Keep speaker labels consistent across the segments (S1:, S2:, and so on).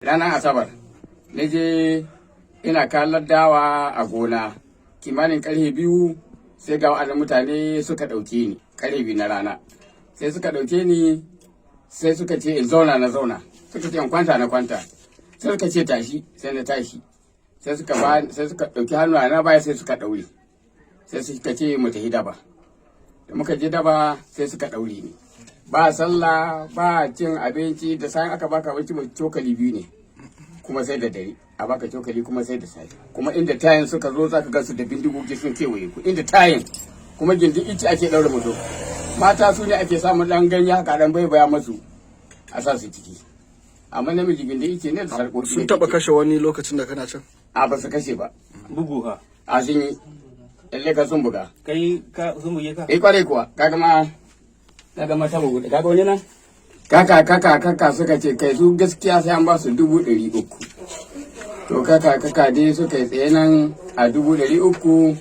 S1: Ranar Asabar, na je ina kallon dawa a gona, kimanin karfe 2 sai ga wa'annan mutane suka ɗauke ni, karfe 2 na rana. Sai suka ɗauke ni, sai suka ce in zauna na zauna, suka ce in kwanta na kwanta, sai suka ce tashi, sai na tashi. Sai suka ɗauki hannu na baya sai suka ɗaure, sai suka ce mu tafi daba. Da muka je daba sai suka ɗaure ni. Ba sallah ba cin abinci da sayan aka baka abinci mai cokali 2 ne kuma sai da dare a baka cokali kuma sai da safe kuma inda tayin suka zo zaka ga su da bindigogi sun kewaye ku inda tayin kuma gindin ice ake daura mutum mata su ne ake samun dan ganye haka dan baibaya masu a sa su ciki amma namiji gindin ice ne da sarƙoƙi.
S2: Sun taba kashe wani lokacin da kana can?
S1: A ba su kashe ba.
S3: Bugu ha?
S1: A sun yi lalle ka sun buga.
S3: Kai ka sun buge ka?
S1: Kwarai kuwa kaga mata bugu kaga wani nan kaka suka ce kai su gaskiya sai an ba su 300,000 to kaka dai suka yi tsaye nan a 300,000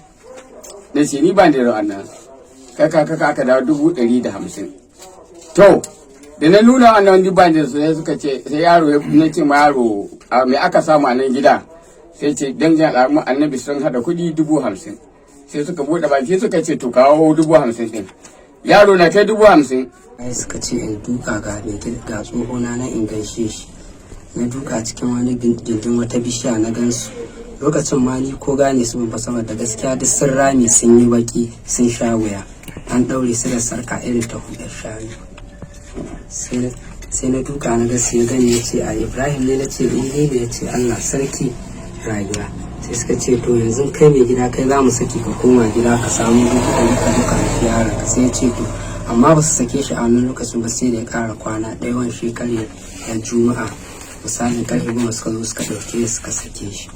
S1: da shi ni ban da yawan nan kaka aka dawo 150,000 to da na nuna wannan wani ban da su sai suka ce sai yaro na ce ma yaro mai aka samu a nan gida sai ce dan jan alamu annabi sun hada kuɗi 50,000 sai suka bude baki suka ce to kawo 50,000 din yaro na kai 50,000.
S4: Ai suka ce in duka ga tsohona na in gaishe shi na duka cikin wani gindin wata bishiya na gansu lokacin ma ni ko gane su ba saboda gaskiya duk sun rame sun yi baki sun sha wuya an daure su da sarka irin ta hudar shanu sai na duka na gasu ya gani ya ce a Ibrahim ne na ce ne ya ce Allah sarki rayuwa sai suka ce to yanzu kai mai gida kai za mu saki ka koma gida ka samu duka da yaron ka sai ya ce to amma ba su sake shi a wannan lokacin ba sai da ya kara kwana ɗaya wani shekaru da juma'a misalin karfe 10 suka zo suka ɗauke suka sake shi.